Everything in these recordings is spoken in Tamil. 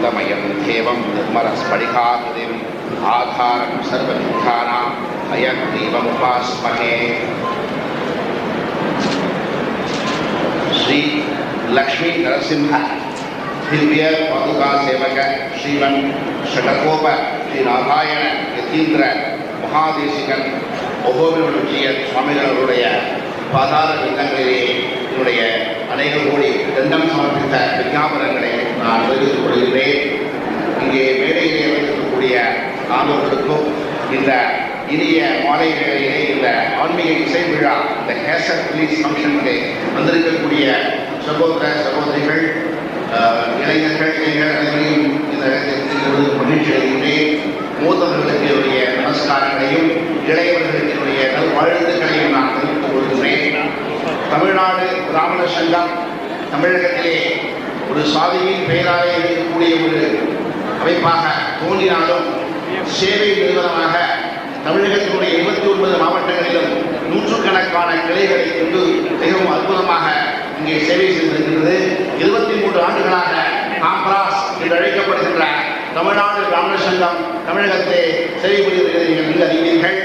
आनन्दमयं देवं निर्मलस्फटिकाकृतिम् आधारं सर्वविद्यानां हयग्रीवमुपास्महे। श्री लक्ष्मी नरसिंह दिव्य पादुका सेवक श्रीमन षटकोप श्री नारायण यतीन्द्र महादेशिकन ஒவ்வொருவருடைய சுவாமிகளுடைய பாதார விண்ணங்களிலே என்னுடைய அநேக கோடி தண்டம் சமர்ப்பித்த விஞ்ஞாபனங்களை நான் தெரிவித்துக் கொள்கிறேன். இங்கே மேடையிலே இருக்கக்கூடிய நால்வர்களுக்கும் இந்த இனிய மாலை வேளையிலே இந்த ஆன்மீக இசை விழா இந்த கேசட் ரிலீஸ் ஃபங்க்ஷனிலே வந்திருக்கக்கூடிய சகோதர சகோதரிகள் இளைஞர்கள் அனைவரையும் இந்த மகிழ்ச்சி அடைகின்றேன். மூத்தவர்களுக்கு என்னுடைய நமஸ்காரங்களையும் இளையவர்களுக்கு என்னுடைய நல்வாழ்த்துக்களையும் நான் தெரிவித்துக் கொள்கிறேன். தமிழ்நாடு பிராமண சங்கம் தமிழகத்திலே ஒரு சாதியின் பெயராலே இருக்கக்கூடிய ஒரு அமைப்பாக தோன்றினாலும் சேவை நிறுவனமாக தமிழகத்தினுடைய 29 மாவட்டங்களிலும் நூற்றுக்கணக்கான கிளைகளை கொண்டு மிகவும் அற்புதமாக இங்கே சேவை செய்திருக்கிறது. 23 ஆண்டுகளாக காம்ராஸ் என்று அழைக்கப்படுகின்ற தமிழ்நாடு பிராமண சங்கம் தமிழகத்தை சேவை புரிகிறது. நீங்கள் அறிவீர்கள்.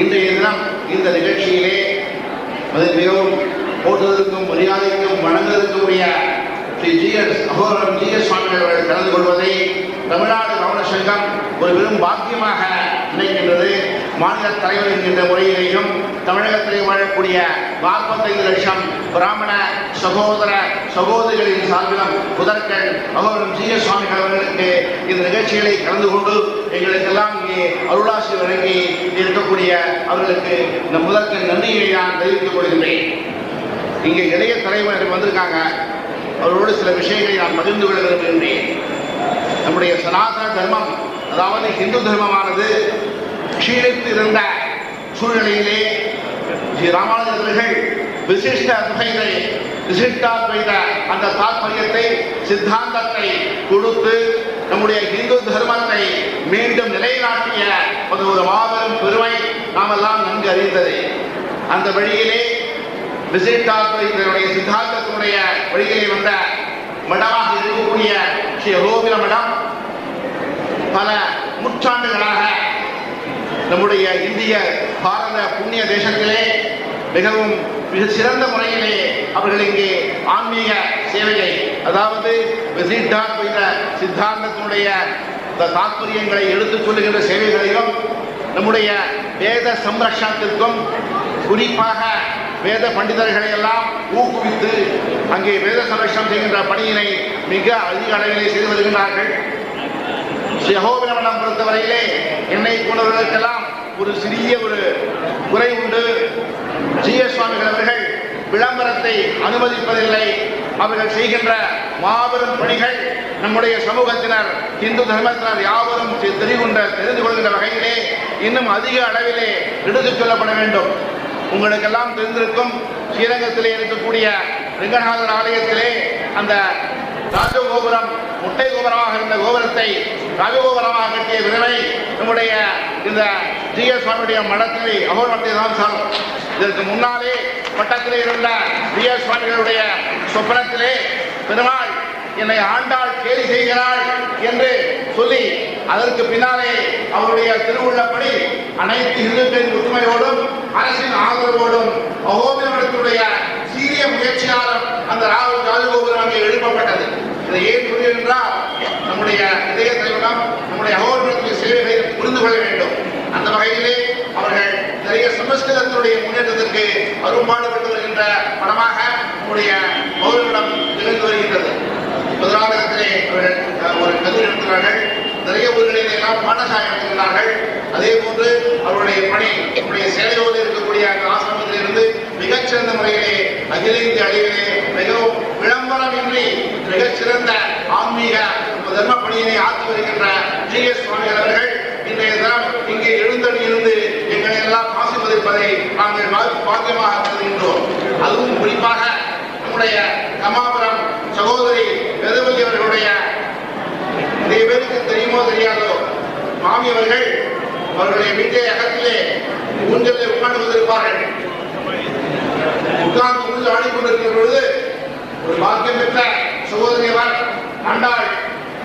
இன்றைய தினம் இந்த நிகழ்ச்சியிலே அது மிகவும் போற்றுவதற்கும் மரியாதைக்கும் வணங்குவதற்குரிய ஸ்ரீ அகோரம் ஜிஎஸ் சுவாமிகள் அவர்கள் கலந்து கொள்வதை தமிழ்நாடு பிராமண சங்கம் ஒரு பெரும் பாக்கியமாக நினைக்கின்றது. மாநில தலைவர் என்கின்ற முறையிலேயும் தமிழகத்திலே வாழக்கூடிய 45 லட்சம் பிராமண சகோதர சகோதரிகளின் சார்பிலும் முதற்கண் அகோரம் ஜிஎஸ் சுவாமிகள் அவர்களுக்கு இந்த நிகழ்ச்சிகளை கலந்து கொண்டு எங்களுக்கெல்லாம் இங்கே அருளாசி வழங்கி இருக்கக்கூடிய அவர்களுக்கு இந்த முதற்கண் நன்றியை நான் தெரிவித்துக் கொள்கின்றேன். இங்கே இளைய தலைவர்கள் வந்திருக்காங்க. அவர்களோடு சில விஷயங்களை நான் பகிர்ந்து கொள்ள விரும்புகின்றேன். நம்முடைய சனாதன தர்மம், அதாவது இந்து தர்மமானது க்ஷீணித்து இருந்த சூழ்நிலையிலே ஸ்ரீ ராமானுஜர்கள் விசிஷ்டாத்வைத அந்த தாற்பயத்தை சித்தாந்தத்தை கொடுத்து நம்முடைய இந்து தர்மத்தை மீண்டும் நிலைநாட்டிய ஒரு மாபெரும் பெருமை நாமெல்லாம் நன்கு அறிந்தது. அந்த வழியிலே விசிஷ்டாத்வைதனுடைய சித்தாந்தத்தினுடைய வழியிலே வந்த மடமாக இருக்கக்கூடிய ஸ்ரீ அகோபில மடம் பல நூற்றாண்டுகளாக நம்முடைய இந்திய பாரத புண்ணிய தேசத்திலே மிகவும் மிக சிறந்த முறையிலே அவர்கள் இங்கே ஆன்மீக சேவையை, அதாவது விசிஷ்டாத்வைத சித்தாந்தத்தினுடைய தாற்பயங்களை எடுத்துச் சொல்லுகின்ற சேவைகளையும் நம்முடைய வேத சம்ரட்சணத்திற்கும் குறிப்பாக வேத பண்டிதர்களை எல்லாம் ஊக்குவித்து அங்கே வேத சம்ரட்சணம் செய்கின்ற பணியினை மிக அதிக அளவிலே செய்து வருகின்றார்கள். ஸ்ரீ அகோபிலமடம் பொறுத்தவரையிலே என்னை போனவர்களுக்கெல்லாம் ஒரு சிறிய ஒரு குறை உண்டு. ஜிஎஸ் சுவாமிகள் அவர்கள் விளம்பரத்தை அனுமதிப்பதில்லை. அவர்கள் செய்கின்ற மாபெரும் பணிகள் நம்முடைய சமூகத்தினர் இந்து தர்மத்தினர் யாவரும் தெரிந்து கொள்கின்ற வகையிலே இன்னும் அதிக அளவிலே எடுத்துச் சொல்லப்பட வேண்டும். உங்களுக்கெல்லாம் தெரிந்திருக்கும், ஸ்ரீரங்கத்திலே இருக்கக்கூடிய ரெங்கநாதர் ஆலயத்திலே அந்த ராஜகோபுரம் முட்டை கோபுரமாக இருந்த கோபுரத்தை ராஜகோபுரமாக கட்டிய விதவை நம்முடைய இந்த ஜிஎஸ் சுவாமியுடைய மடத்திலே அகோரமத்தை தான் சாரும். இதற்கு முன்னாலே பட்டத்திலே இருந்த ஜிஎஸ் சுவாமிகளுடைய சொப்பனத்திலே பெருமாள் என்னை ஆண்டாள் கேலி செய்கிறாள் என்று சொல்லி அதற்கு பின்னாலே அவருடைய திருவுள்ளப்படி அனைத்து இந்துக்களின் ஒற்றுமையோடும் அரசின் ஆதரவோடும் அகோபிலமடத்தினுடைய சீரிய முயற்சியாலும் அந்த ராஜகோபுரம் அங்கே எழுப்பப்பட்டது. இதை ஏன் புரியும் என்றால் நம்முடைய இதய தலைவனம் நம்முடைய அகோபிலத்தின் சேவைகளை புரிந்து கொள்ள வேண்டும். அந்த வகையிலே அவர்கள் நிறைய சமஸ்கிருதத்தினுடைய முன்னேற்றத்திற்கு அரும்பாடுபட்டு வருகின்ற படமாக நம்முடைய அகோபிலம் திகழ்ந்து வருகின்றது. முதலாளத்திலே அவர்கள் ஒரு கல்வி நடத்துகிறார்கள். நிறைய ஊர்களில் எல்லாம் பாடசாலை நடத்துகிறார்கள். அதே போன்று அவருடைய பணி நம்முடைய சேலையோடு இருக்கக்கூடிய அந்த ஆசிரமத்திலிருந்து மிகச்சிறந்த முறையிலே அகில இந்திய அளவிலே மிகவும் விளம்பரமின்றி மிகச்சிறந்த ஆன்மீக தர்ம பணியினை ஆற்றி வருகின்ற ஜிஎஸ் சுவாமிகள் அவர்கள் இன்றைய தினம் இங்கே எழுந்தணியிருந்து எங்களை எல்லாம் ஆசீர்வதிப்பதை நாங்கள் பாக்கியமாக கருதுகின்றோம். அதுவும் குறிப்பாக நம்முடைய கமாபுரம் சகோதரி வெதவல்லி அவர்களுடைய நிறைய பேருக்கு தெரியுமோ தெரியாதோ, மாமி அவர்கள் அவர்களுடைய வீட்டை அகத்திலே ஊஞ்சலில் உட்கார்ந்து கொண்டிருப்பார்கள். உட்கார்ந்து ஆடிக்கொண்டிருக்கிற பொழுது ஒரு பாக்கியம் பெற்ற சகோதரி அவர் ஆண்டாள்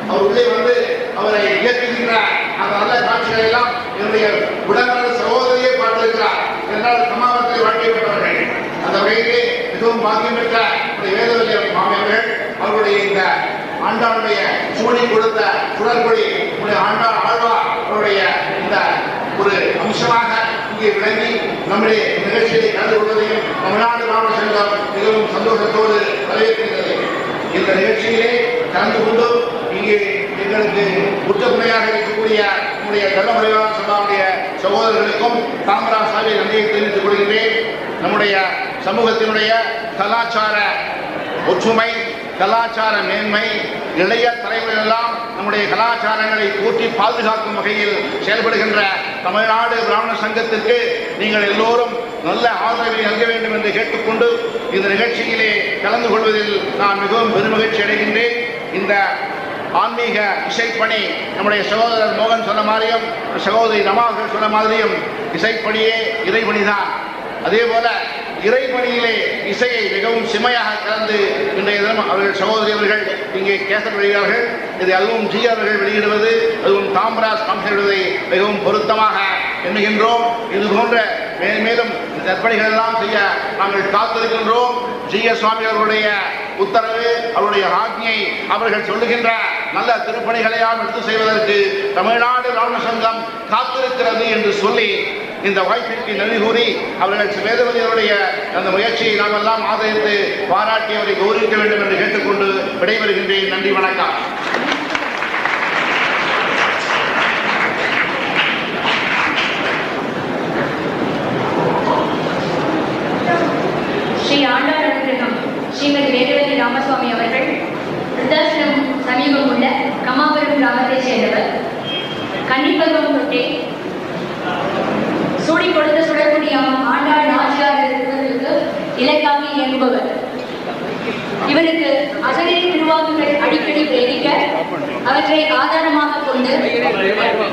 அவர் உள்ளே வந்து அவரை இயக்குகின்ற அந்த நல்ல காட்சிகளை எல்லாம் என்னுடைய உடன்பிறந்த சகோதரியை பார்த்திருக்கிறார். என்றால் சமாவத்தை வாழ்க்கை பெற்றவர்கள். அந்த வகையிலே மிகவும் பாக்கியம் பெற்ற வேதவல்லி மாமியவர்கள் அவருடைய இந்த ஆண்டாளுடைய சூடி கொடுத்த சுடற்கொடி ஆண்டாள் ஆழ்வார் அவருடைய இந்த ஒரு அம்சமாக இங்கே விளங்கி நம்முடைய நிகழ்ச்சியை கலந்து கொள்வதையும் தமிழ்நாடு மாவட்ட சங்கம் மிகவும் சந்தோஷத்தோடு வரவேற்கின்றது. இந்த நிகழ்ச்சியிலே கலந்து கொண்டு இங்கே எங்களுக்கு உச்சத்துணையாக இருக்கக்கூடிய நம்முடைய தர்மபுரிவான சபாவுடைய சகோதரர்களுக்கும் காமராஜ் சாலை நன்றியை தெரிவித்துக் கொள்கின்றேன். நம்முடைய சமூகத்தினுடைய கலாச்சார ஒற்றுமை, கலாச்சார மேன்மை, இளைய தலைவர்களெல்லாம் நம்முடைய கலாச்சாரங்களை போற்றி பாதுகாக்கும் வகையில் செயல்படுகின்ற தமிழ்நாடு பிராமண சங்கத்திற்கு நீங்கள் எல்லோரும் நல்ல ஆதரவை நல்க வேண்டும் என்று கேட்டுக்கொண்டு இந்த நிகழ்ச்சியிலே கலந்து கொள்வதில் நான் மிகவும் பெருமகிழ்ச்சி அடைகின்றேன். இந்த ஆன்மீக இசைப்பணி நம்முடைய சகோதரர் மோகன் சொன்ன மாதிரியும் சகோதரி ரமாவர்கள் சொன்ன மாதிரியும் இசைப்பணியே இறைபணிதான். அதே போல இறைபணியிலே இசையை மிகவும் செம்மையாக கலந்து இன்றைய தினம் அவர்கள் சகோதரி அவர்கள் இங்கே கேசட் வெளியிடார்கள். இதை அதுவும் ஜி அவர்கள் வெளியிடுவது, அதுவும் காமராஜ் வெளியிடுவதை மிகவும் பொருத்தமாக எண்ணுகின்றோம். இது போன்ற மேலும் இந்த அர்ப்பணிகள் எல்லாம் செய்ய நாங்கள் காத்திருக்கின்றோம். ஜி எஸ் சுவாமி அவர்களுடைய உத்தரவு, அவருடைய ஆக்ஞை, அவர்கள் சொல்லுகின்ற நல்ல திருப்பணிகளையாம் எடுத்து செய்வதற்கு தமிழ்நாடு பிராமண சங்கம் காத்திருக்கிறது என்று சொல்லி இந்த வாய்ப்பிற்கு நன்றி கூறி அவர்கள் வேதவதியருடைய அந்த முயற்சியை நாம் எல்லாம் ஆதரித்து பாராட்டி அவரை கௌரவிக்க வேண்டும் என்று கேட்டுக்கொண்டு விடைபெறுகின்றேன். நன்றி, வணக்கம். ஸ்ரீ ஆண்டாள் அனுகிரகம் ஸ்ரீமதி வேதவதி ராமசுவாமி அவர்கள் விருத்தாசலம் சமீபம் உள்ள கமாபுரம் கிராமத்தைச் சேர்ந்தவர். கன்னிப்பருவம் தொட்டே சூடி கொடுத்த சுடற்குடியாம் ஆண்டாள் நாச்சியார் இலக்காகி இயங்குபவர். இவருக்கு அசரீரி திருவாக்குகள் அடிக்கடி பிரேரிக்க அவற்றை ஆதாரமாக கொண்டு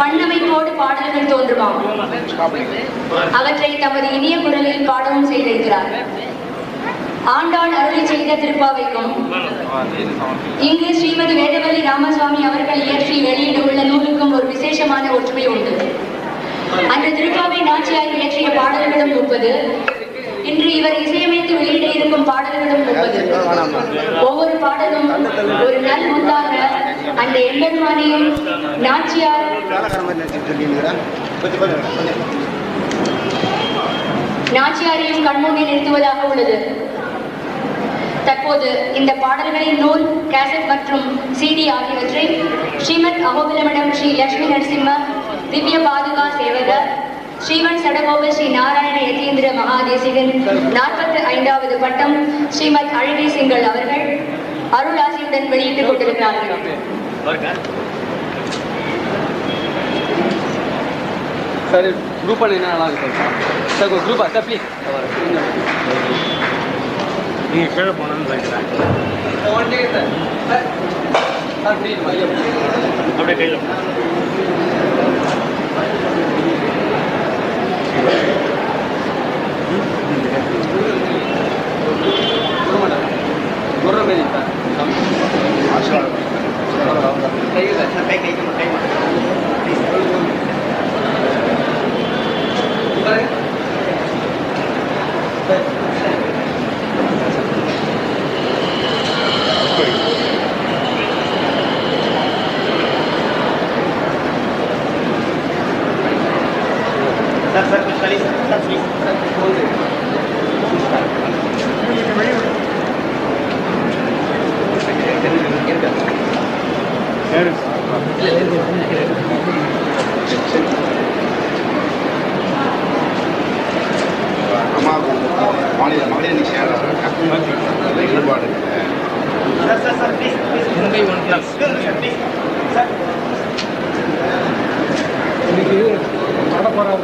பண்ணமைப்போடு பாடல்கள் தோன்றுமாம். அவற்றை தமது இனிய குரலில் பாடவும் செய்திருக்கிறார். ஆண்டாள் அருளி செய்த திருப்பாவைக்கும் இங்கு ஸ்ரீமதி வேதவல்லி ராமசுவாமி அவர்கள் இயற்றி வெளியிட உள்ள நூலுக்கும் ஒரு விசேஷமான ஒற்றுமை உண்டு. அந்த திருப்பாவை நாச்சியார் இயற்றிய பாடல்களும் 30, இன்று இவர் இசையமைத்து வெளியிட இருக்கும் பாடல்களும் 30. ஒவ்வொரு பாடலும் ஒரு நல் முத்தாக அந்த எம்பெருமானையும் நாச்சியாரையும் கண்முன்னே நிறுத்துவதாக உள்ளது. தற்போது இந்த பாடல்களின் நூல், கேசட் மற்றும் CD ஆகியவற்றை ஸ்ரீமத் அகோபிலமடம் ஸ்ரீ லட்சுமி நரசிம்ம திவ்ய பாதுகா சேவகர் ஸ்ரீமன் சடகோப ஸ்ரீ நாராயண யதீந்திர மகாதேசிகன் 45வது பட்டம் ஸ்ரீமத் அழகி சிங்கள் அவர்கள் அருளாசியுடன் வெளியிட்டுக் கொண்டிருக்கிறார்கள். சார் குரூப் பண்ணினா நல்லா இருக்கும் சார். ஒரு குரூப் சார் ப்ளீஸ். நீங்கள் கீழே போனோன்னு நினைக்கிறேன். One day sir sir sir please அப்படியே கையில் குர்ரம் பேரி சார் கை சார் கை கை கை सर कुछ खाली सर प्लीज बोल दे மாநில மகளிர் ஈடுபாடு சார் ப்ளீஸ் மும்பை 1+ சார் இன்னைக்கு வர போகிறார்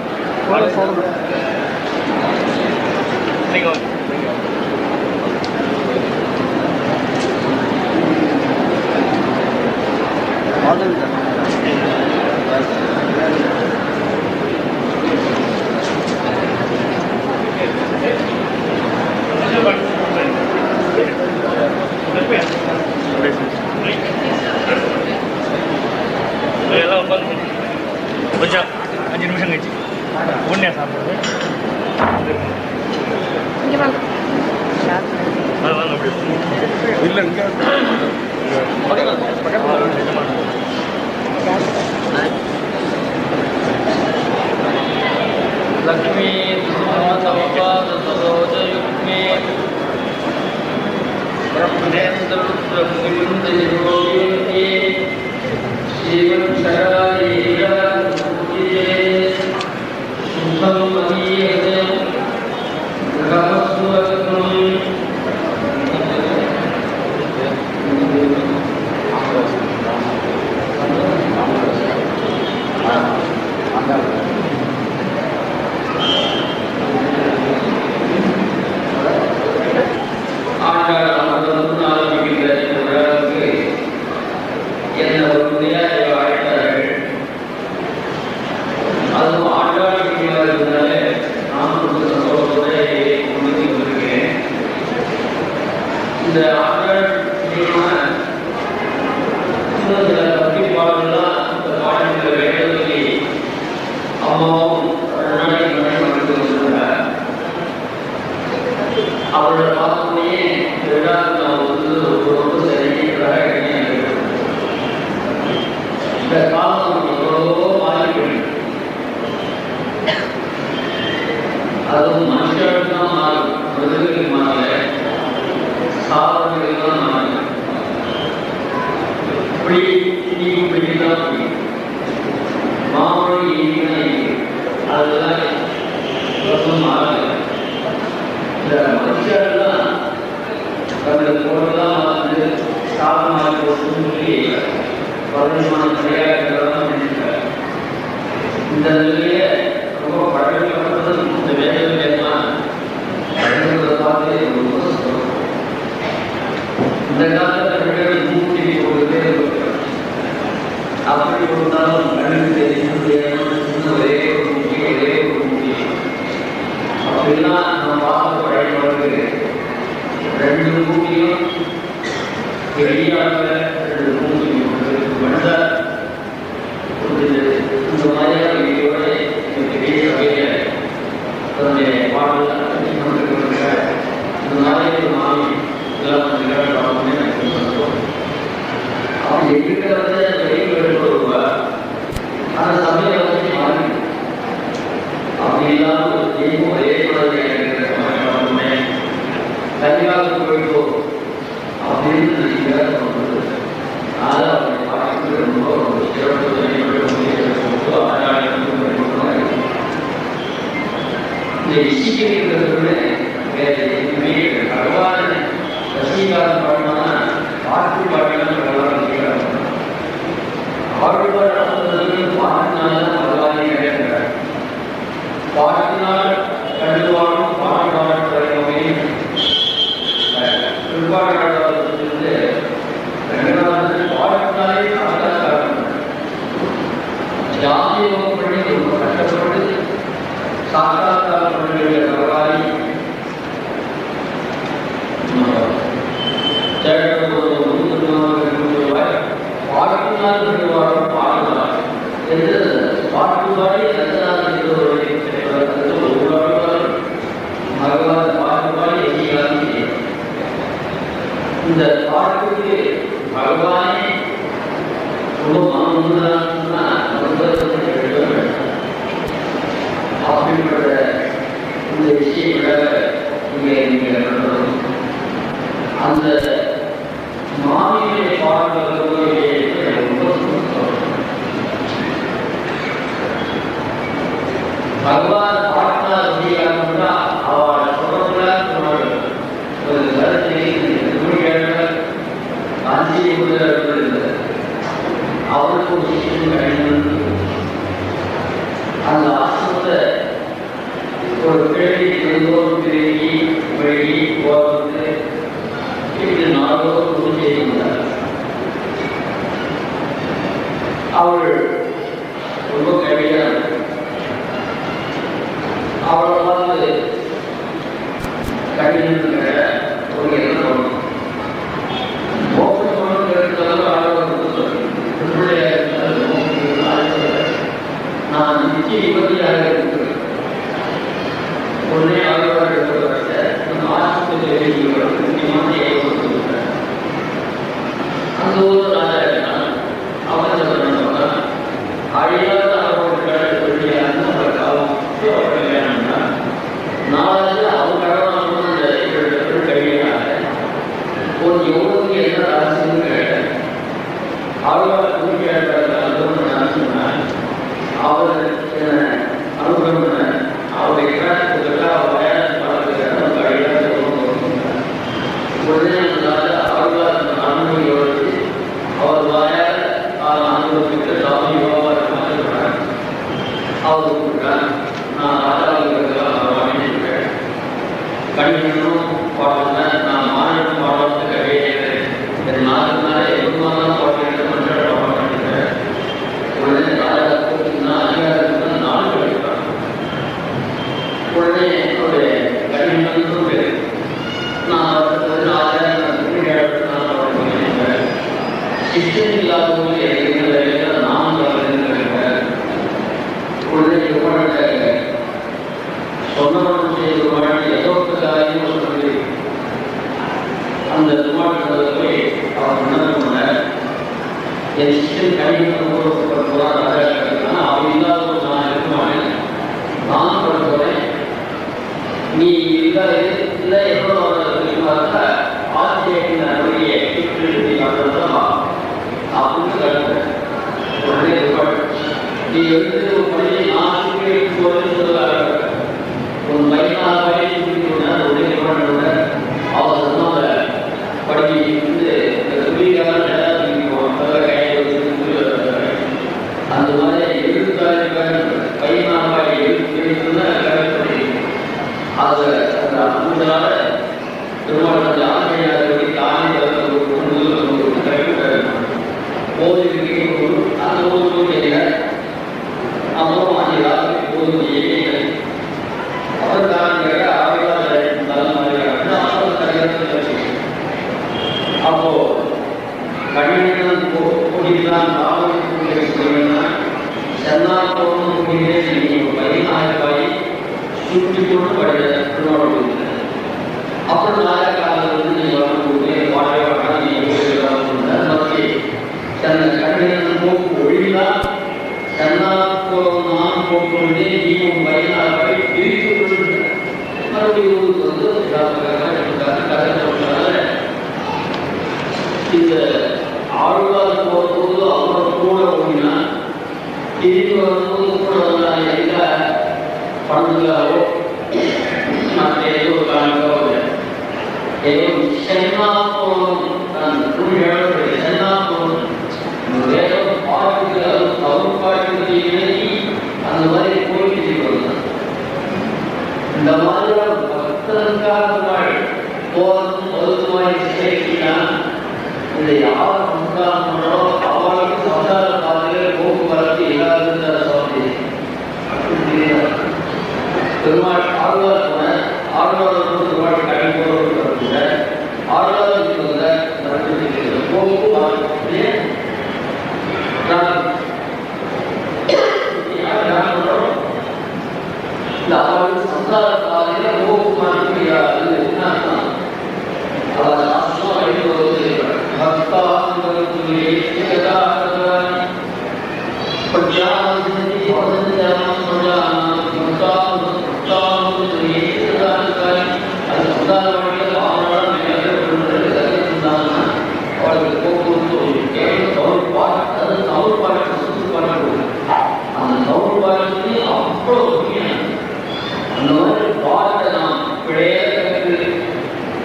लक्ष्मी सरोजयुग्मे ब्रह्मेन्द्ररुद्रमुनिवृन्दयोगे शिवक्षराये शुभं महीयते ग्रहस्वग्नम् இந்த ஆண்டர் பக்தி பாடலாம் இந்த பாடல்களை வேண்டதுக்கு அம்மாவும் அவரோட பார்த்தோன்னே ரெண்டாவது நான் வந்து ரொம்ப சரியாக இந்த காலம் எவ்வளவோ மாறிப்போய் அதுவும் மனுஷர்களுக்கு தான் மாறும் மிருகங்களுக்கு மாறல சாதனைகள் தான் மாறும் இப்படி இன்னைக்கு இப்படிதான் மாமொழி இனிதான் அதெல்லாம் ரொம்ப மாறல இந்த மனுஷர்கள்லாம் தன்னுடைய பொருள்லாம் வந்து சாதனமாக சொல்லி பலவிதமான கிடையாதுதான் நினைக்கிறார். இந்த நிலையில ரொம்ப பழக்கப்பட்டது இந்த வேலையெல்லாம் பழகிறத பார்த்து ரொம்ப சந்தோஷம். இந்த காலத்தில் 130 பேர் அப்படி கொடுத்தாலும் கண்ணுக்கு தெரியும் ஒரே ஒரு முக்கிய அப்படின்னா நம்ம பார்த்து பழகிறவர்களுக்கு 2 மூக்கியும் வெளியாக 2 மூக்கியும் மனிதர் இந்த மாதிரியான வீடியோட பெரிய வகையில் தன்னுடைய பாடல் இந்த மாதிரி மாமி இதெல்லாம் அப்படி இருக்கிறத வெளியில் வருவார். அந்த சமயம் வந்து மாறி அப்படி இல்லாமல் தெய்வம் ஒரே மாதிரி கன்னியாவுக்கு போயிட்டோம் அப்படின்னு நினைக்கிறார். அதை அவருடைய பாடலுக்கு ரொம்ப சிறப்பு இந்த இசைக்கிறதுல வேற எதுவுமே பகவான ரசிகாரம் பாடினா பாட்டு பாடலாம் பகவான் ஆழ்வார் பாட்டினால பகவானே கிடைக்கிறார். பாட்டினால் கண்டுவானும் பாடுவான் திருப்பாடாளர்களிலிருந்து ரங்கநாதன் பாடத்தினாலே ஆகாரம் ஜாதியோகம் பண்ணி ரொம்ப கஷ்டப்பட்டு சாக்காத்தால் பண்ணுகிற பகவானி பாட்டினால் கண்டுவாரும் பாடுவார் என்று பாட்டுவாடி ரங்கநாதன் பகவான் பாட்டுவாடி எங்கேயாலும் இந்த பாட்டுக்கு பகவானே ரொம்ப மாமூலானா அப்படிப்பட்ட இந்த விஷயங்களை நீங்கள் அந்த மாநில பாடல்களுடைய பகவான் பாட்டா அப்படின்னா அவள் சொல்றாங்க ஒரு கருத்தை காஞ்சி அவருக்கு ஒரு விஷயம் கிடையாது. அந்த ஆசிரமத்தை ஒரு கேள்வி எல்லோரும் பெருகி வழி போகிறது இப்படி நாளோடு உறுதி செய்கிறார். அவள் ரொம்ப கவியான அவளை பார்த்து கவிஞர் ஒரு எண்ணம் மோசமான ஆழ்வார் சொன்னார் அவர் அனுபவம் அவருடைய கிராமத்துக்கெல்லாம் உடனே ஆழ்வார் அனுமதியோடு அவர் வாயால் அனுபவத்துக்கு சாமி வியாபாரம் அவர் கூப்பிட்டார். நான் ராஜாவுக்கெல்லாம் வாங்கியிருக்கேன். கணிதனும் பாடுங்க, நான் மாநிலம் பாடுறதுக்கு கிடையாது. என் நாள் எவ்வளவு பாட்டு பண்ணிருக்கேன். உடனே ராஜா கூப்பிட்டுனா அதிகாரத்துக்கு நாள் கிடைப்பாங்க. உடனே ஒரு கணிதனும் பேர் நான் சிஸ்டம் இல்லாதவங்க நான் உடனே சொன்னவன் செய்த ஏதோ சொல்லி அந்த துமாட்டத்தில் போய் அவர் பண்ண என் சிஸ்டம் கணிதம் அவன் இல்லாத நான் இருக்குமானேன். நான் பண்ணுறேன் நீ இல்லை எவ்வளோ பார்த்தா ஆசிரியர் நம்முடைய அப்படின்னு கருத்து உடனே நீ வந்து பள்ளி நாட்டுக்கு சொல்லுவாங்க ஒரு மைனாக உடனே அவர் சொன்னாங்க படி வந்து அந்த மாதிரி எழுத்தாளர் பையனாக எழுத்துன்னா அதை அதனால திருமணத்தை ஆசிரியர் தானே கோவிலுக்கு அந்த ஊருக்கு தெரியல அப்புறம் ஆசிரியர் கோவில் தெரியல அவர் தான் அப்போ கடினம் கூடிதான் சென்னாப்போம் பதினாயிரம் சுற்றி கொண்டு படிக்க அப்புறம் நாயக்காலம் வந்து நீங்கள் வரக்கூடிய வாழை கடினம் போக்கு ஒழிதான் சென்னாப்போம் நான் போக்குவதே நீயும் பதினாறு பிரித்து கொண்டு மறுபடியும் ஊருக்கு வந்து இந்த ஆழ்வார் போகும்போது அவரோட கூட ஓடினா திரும்பி வரும்போது கூட வந்தாங்க எங்க பணங்களாவோ மற்ற ஏதோ ஒரு காரணங்களோ ஏதோ சென்னாப்போம் சென்னாப்போம் வேற பாட்டுக்கு தமிழ் பாட்டுக்கு எழுதி அந்த மாதிரி போயிட்டு வந்தாங்க. இந்த மாதிரி பக்தனுக்காக போதும் ஒதுக்குமாரி சேர்க்கினா இந்த யார் சம்சாரங்களோ அவளுக்கு சம்சார பாதையில் போக்குவரத்து இல்லாத சொல்லி பெருமாள் ஆழ்வார் போன ஆழ்வாரோடு பெருமாள் கடை போடுற ஆழ்வாருக்கு போக்குவரத்து இந்த அவளுக்கு சம்சார பாதையில் போக்குவரத்து இல்லாது அவர் சாஸ்திரம் அழிவுவது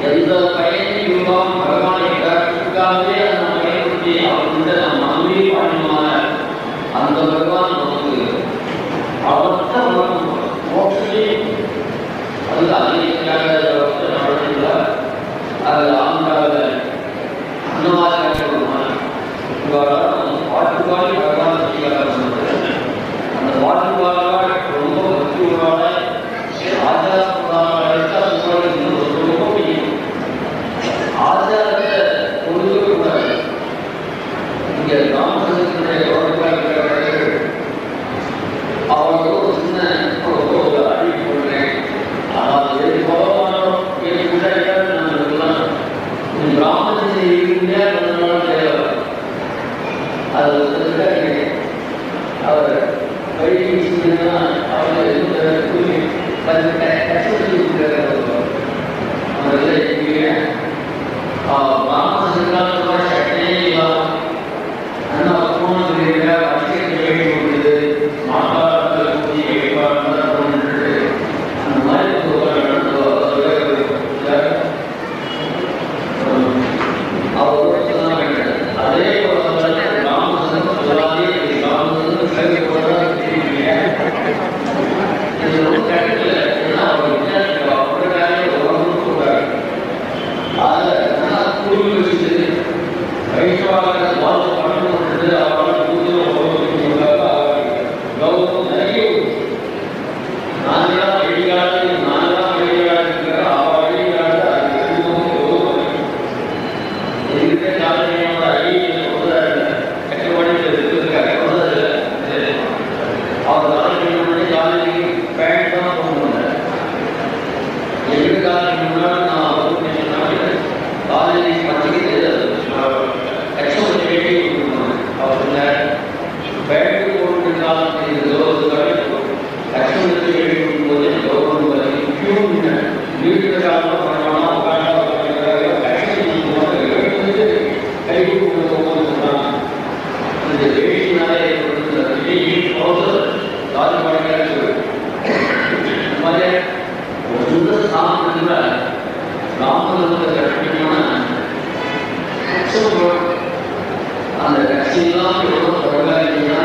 எந்த பயனையும் பகவானை கற்றுக்காமலே அந்த பயன்படுத்தி அவர்கிட்ட நம்ம நம்பி பண்ணுவாங்க. அந்த பகவான் நமக்கு அவர்கிட்ட மோட்சமே அது அமெரிக்காக நடந்ததில்ல. அது ஆந்திராவில் அந்த மாதிரி பாட்டுப்பாடி பகவான் அந்த பாட்டுப்பாடால் ரொம்ப பக்தியோட ஆச்சாரப்படாத ரொம்ப பிடிக்கும். ஆச்சாரத்தை ஒழுங்கு கூடாது. இங்கே ராமச்சந்திரனுடைய அவங்களோட சின்ன அடி போடுறேன். அதாவது பகவானோ நான் ராமச்சந்திரன் இருந்தால் தேவை. அது அவர் வழி அவர் வைஷ்ணவாக வாழ்வு பண்ணணுன்றது அவரால் கௌரவம் நிறைய நான்களாம் வழிகாடு நான்களாம் வழிகாடு இருக்கிற அவர் வழிகாடு இருக்கிற காலனியோட அடியை கட்டுப்பாடு இருக்கிறார் அவர் காலனி காலனி பேண்ட் தான் போகணும் எங்க காலனி முன்னாடி நான் காலனி பண்ணிக்கிட்டு கஷ்டம் வேண்டி அவர் பேண்ட் போட்டு காலத்தில் கஷ்டத்துக்கு எழுதும்போது கௌரவம் வீட்டு காலம் பண்ணணும் கை இந்த வேடினாலே சொந்த சாமி ராமனுக்கு கஷ்டமான அந்த கட்சியெல்லாம் எவ்வளோ பரவாயில்லைன்னா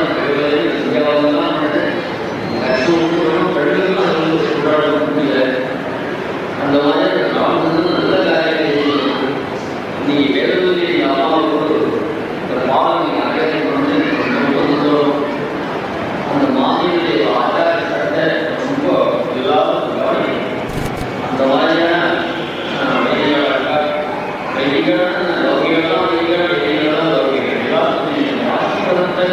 இந்தியாவெல்லாம் அந்த மாதிரி ராமன் நல்ல காரியம் நீ வேறுபடி அம்மாவோடு ஒரு பாலம் அகற்றம் பண்ணி அந்த மாநில ஆச்சார சட்டை ரொம்ப எல்லாரும் கவனிக்கும் அந்த மாதிரியான வைதிகளான லௌகிகெல்லாம் வைதிகள் வைதிகெல்லாம் லௌகிகள் எல்லாரும் ஆசிரமத்தை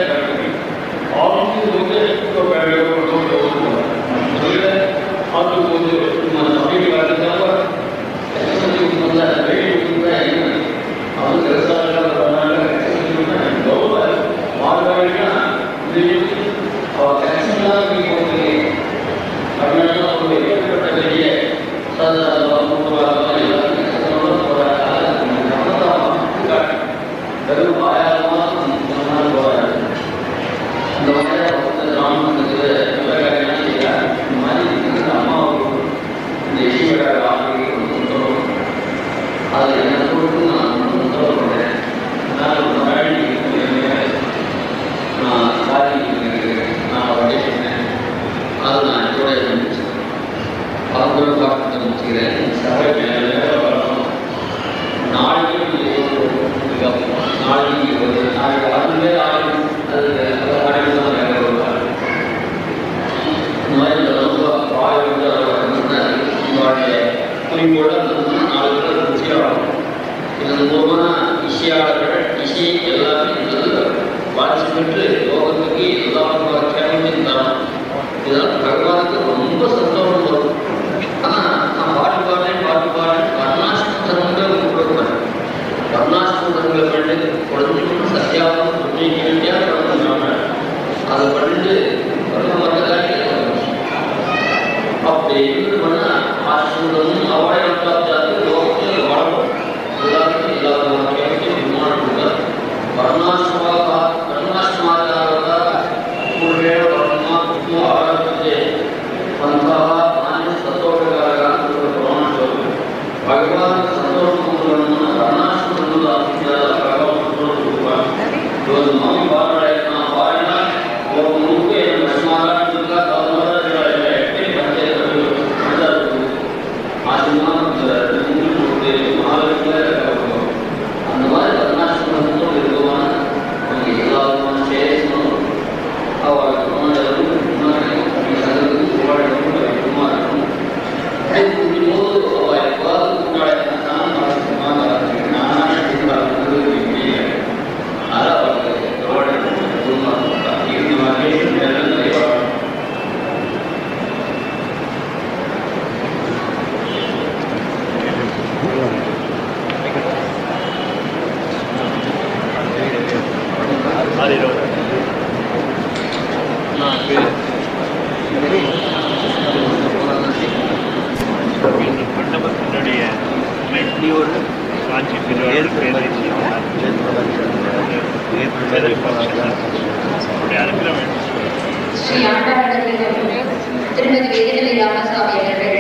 ஸ்ரீ ஆண்டாளர் திருமதி வேதனை ராமசாமி அவர்கள்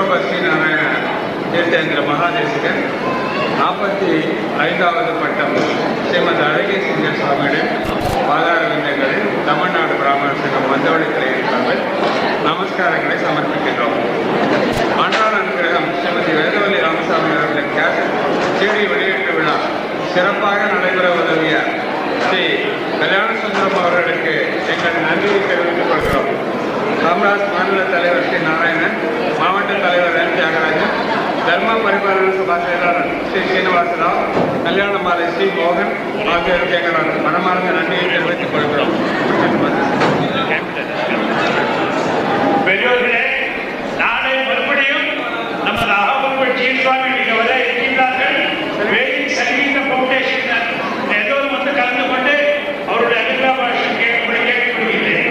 விஸ்வரூப ஸ்ரீநாராயண தீர்த்தேந்திர மகாதேசிகர் 45வது பட்டம் ஸ்ரீமத் அழகிய சிங்க சுவாமியுடன் பாதார விந்தங்களில் தமிழ்நாடு பிராமண சங்கம் வந்தவழி கிளையின் சார்பில் நமஸ்காரங்களை சமர்ப்பிக்கின்றோம். ஆண்டாள் அனுகிரகம் ஸ்ரீமதி வேதவல்லி ராமசாமி அவர்களின் கேசட் சீடி வெளியீட்டு விழா சிறப்பாக நடைபெற உதவிய ஸ்ரீ கல்யாண சுந்தரம் அவர்களுக்கு எங்கள் நன்றியை தெரிவித்துக் கொள்கிறோம். காமராஜ் மாநில தலைவர் ஸ்ரீ நாராயணன், மாவட்ட தலைவர் என் தியாகராஜன், தர்ம பரிபாலன சபா செயலாளர் ஸ்ரீ சீனிவாசராவ், கல்யாண மாலை ஸ்ரீ மோகன் ஆகியோருக்கு எங்கள் மனமார்ந்த நன்றியை தெரிவித்துக் கொள்கிறோம். பெரியோர்களே, நாளை மறுபடியும் நமது அகமது ஜீன்சுவாமி இங்கே வர இருக்கின்றார்கள். வேதிக் சங்கீத பவுண்டேஷன் எல்லோரும் வந்து கலந்து கொண்டு அவருடைய அபிலாபாஷம் கேட்கப்படுகிறேன்.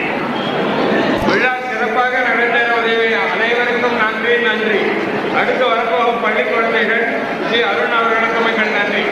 விழா சிறப்பாக நடந்தேற உதவிய அனைவருக்கும் நன்றி. அடுத்து வரப்போகும் பள்ளி குழந்தைகள் ஸ்ரீ அருண் அவர்களுக்கும் எங்கள் நன்றி.